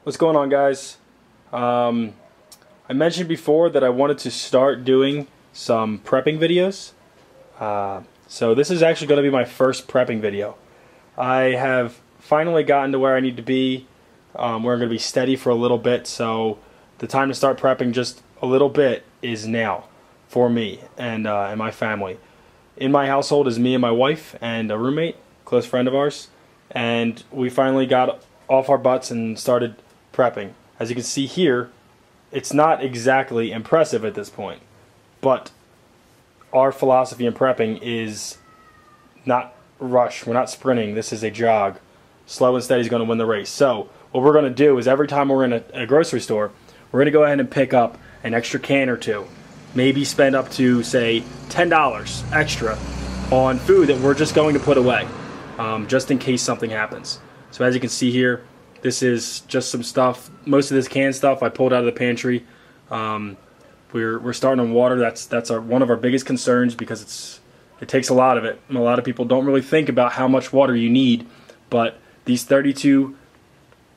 What's going on, guys? I mentioned before that I wanted to start doing some prepping videos. So this is actually going to be my first prepping video. I have finally gotten to where I need to be, where I'm going to be steady for a little bit, so the time to start prepping just a little bit is now for me and my family. In my household is me and my wife and a roommate, close friend of ours, and we finally got off our butts and started prepping. As you can see here, it's not exactly impressive at this point, but our philosophy in prepping is not rush. We're not sprinting. This is a jog. Slow and steady is going to win the race. So what we're going to do is every time we're in a grocery store, we're going to go ahead and pick up an extra can or two. Maybe spend up to, say, $10 extra on food that we're just going to put away, just in case something happens. So as you can see here, this is just some stuff. Most of this canned stuff I pulled out of the pantry. We're starting on water. That's one of our biggest concerns because it takes a lot of it. And a lot of people don't really think about how much water you need. But these 32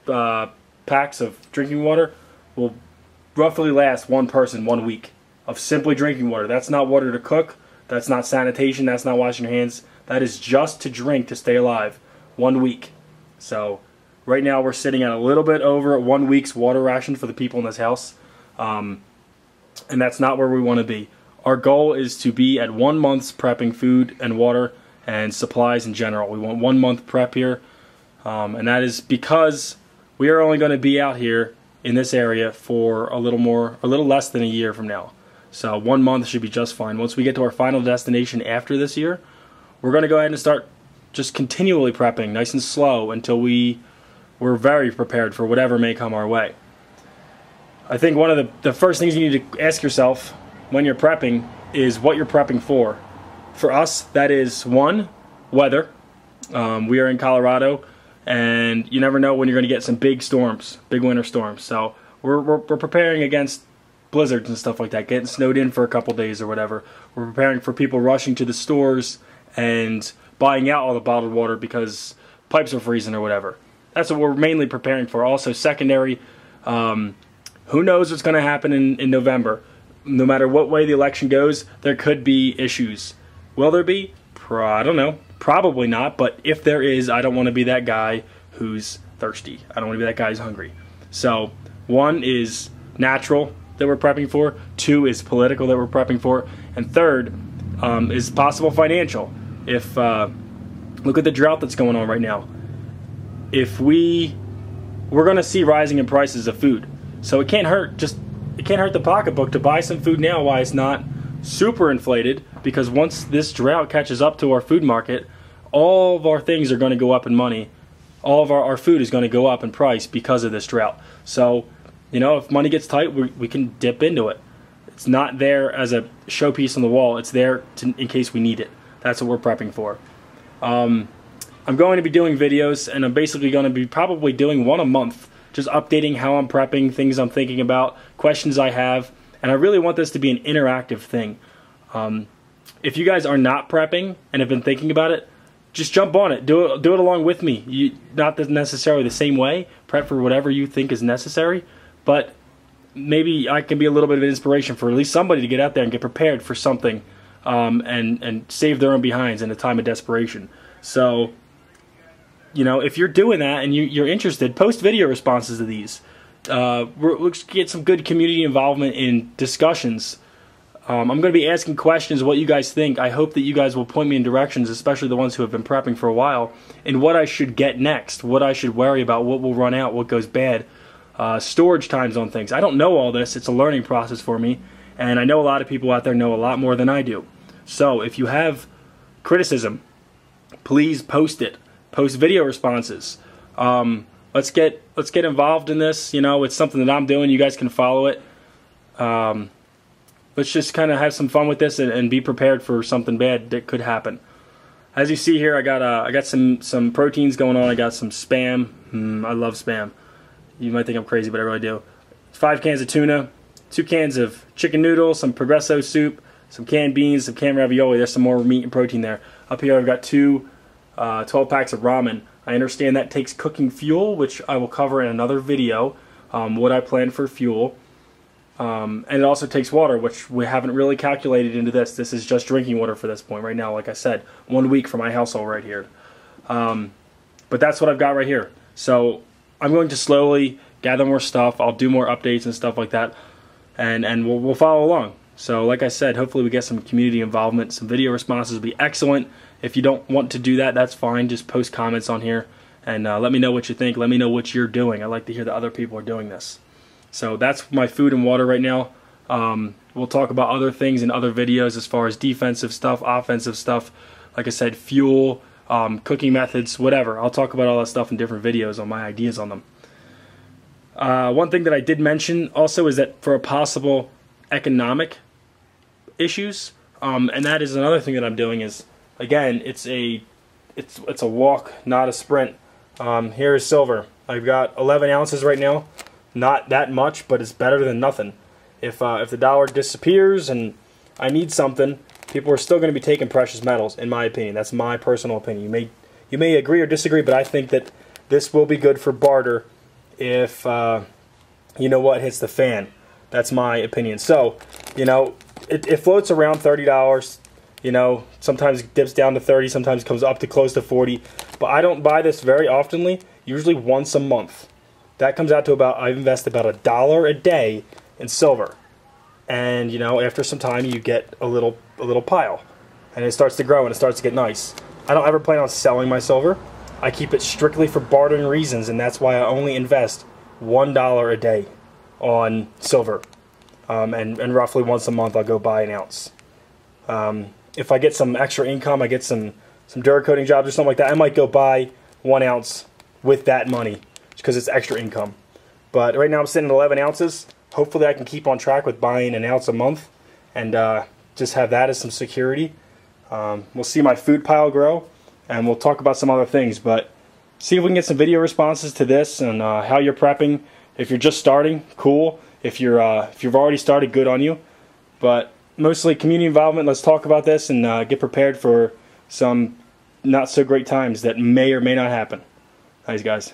packs of drinking water will roughly last one person 1 week of simply drinking water. That's not water to cook. That's not sanitation. That's not washing your hands. That is just to drink to stay alive 1 week. So right now we're sitting at a little bit over 1 week's water ration for the people in this house. And that's not where we want to be. Our goal is to be at 1 month's prepping food and water and supplies in general. We want 1 month prep here. And that is because we are only going to be out here in this area for a little less than a year from now. So 1 month should be just fine. Once we get to our final destination after this year, we're going to go ahead and start just continually prepping, nice and slow, until we're very prepared for whatever may come our way. I think one of the first things you need to ask yourself when you're prepping is what you're prepping for. For us, that is, one, weather. We are in Colorado, and you never know when you're going to get some big storms, big winter storms. So we're preparing against blizzards and stuff like that, getting snowed in for a couple days or whatever. We're preparing for people rushing to the stores and buying out all the bottled water because pipes are freezing or whatever. That's what we're mainly preparing for. Also secondary, who knows what's going to happen in November. No matter what way the election goes, there could be issues. Will there be? I don't know. Probably not, but if there is, I don't want to be that guy who's thirsty. I don't want to be that guy who's hungry. So one is natural that we're prepping for. Two is political that we're prepping for. And third is possible financial. If look at the drought that's going on right now. If we're going to see rising in prices of food, so it can't hurt the pocketbook to buy some food now while it's not super inflated, because once this drought catches up to our food market, all of our things are going to go up in money. All of our food is going to go up in price because of this drought. So, you know, if money gets tight, we can dip into it. It's not there as a showpiece on the wall. It's there in case we need it. That's what we're prepping for. I'm going to be doing videos, and I'm basically going to be probably doing one a month, just updating how I'm prepping, things I'm thinking about, questions I have, and I really want this to be an interactive thing. If you guys are not prepping and have been thinking about it, just jump on it. Do it along with me. Not necessarily the same way. Prep for whatever you think is necessary, but maybe I can be a little bit of an inspiration for at least somebody to get out there and get prepared for something, and save their own behinds in a time of desperation. So, you know, if you're doing that and you're interested, post video responses to these. Let's get some good community involvement in discussions. I'm going to be asking questions, what you guys think. I hope that you guys will point me in directions, especially the ones who have been prepping for a while, in what I should get next, what I should worry about, what will run out, what goes bad, storage times on things. I don't know all this. It's a learning process for me, and I know a lot of people out there know a lot more than I do. So if you have criticism, please post it. Post video responses. Let's get involved in this. You know, it's something that I'm doing. You guys can follow it. Let's just kind of have some fun with this and be prepared for something bad that could happen. As you see here, I got some proteins going on. I got some Spam. I love Spam. You might think I'm crazy, but I really do. 5 cans of tuna, 2 cans of chicken noodles, some Progresso soup, some canned beans, some canned ravioli. There's some more meat and protein there. Up here I've got 12 packs of ramen. I understand that takes cooking fuel, which I will cover in another video, what I plan for fuel. And it also takes water, which we haven't really calculated into this. This is just drinking water for this point right now, like I said, 1 week for my household right here. But that's what I've got right here. So I'm going to slowly gather more stuff. I'll do more updates and stuff like that, and we'll follow along. So like I said, hopefully we get some community involvement. Some video responses will be excellent. If you don't want to do that, that's fine. Just post comments on here and let me know what you think. Let me know what you're doing. I like to hear that other people are doing this. So that's my food and water right now. We'll talk about other things in other videos as far as defensive stuff, offensive stuff. Like I said, fuel, cooking methods, whatever. I'll talk about all that stuff in different videos on my ideas on them. One thing that I did mention also is that for a possible economic issues, and that is another thing that I'm doing is, again, it's a walk, not a sprint. Here is silver. I've got 11 ounces right now. Not that much, but it's better than nothing. If the dollar disappears and I need something, people are still going to be taking precious metals, in my opinion. That's my personal opinion. You may agree or disagree, but I think that this will be good for barter if you know what hits the fan. That's my opinion. So, you know, it floats around $30. You know, sometimes it dips down to 30, sometimes it comes up to close to 40. But I don't buy this very oftenly, usually once a month. That comes out to about, I invest about $1 a day in silver. And, you know, after some time you get a little pile. And it starts to grow and it starts to get nice. I don't ever plan on selling my silver. I keep it strictly for bartering reasons, and that's why I only invest $1 a day on silver. And roughly once a month I'll go buy an ounce. If I get some extra income, I get some Duracoating jobs or something like that, I might go buy 1 ounce with that money because it's extra income. But right now I'm sitting at 11 ounces. Hopefully I can keep on track with buying an ounce a month and just have that as some security. We'll see my food pile grow, and we'll talk about some other things. But see if we can get some video responses to this and how you're prepping. If you're just starting, cool. If you've already started, good on you. But mostly community involvement. Let's talk about this and get prepared for some not so great times that may or may not happen. Thanks, guys.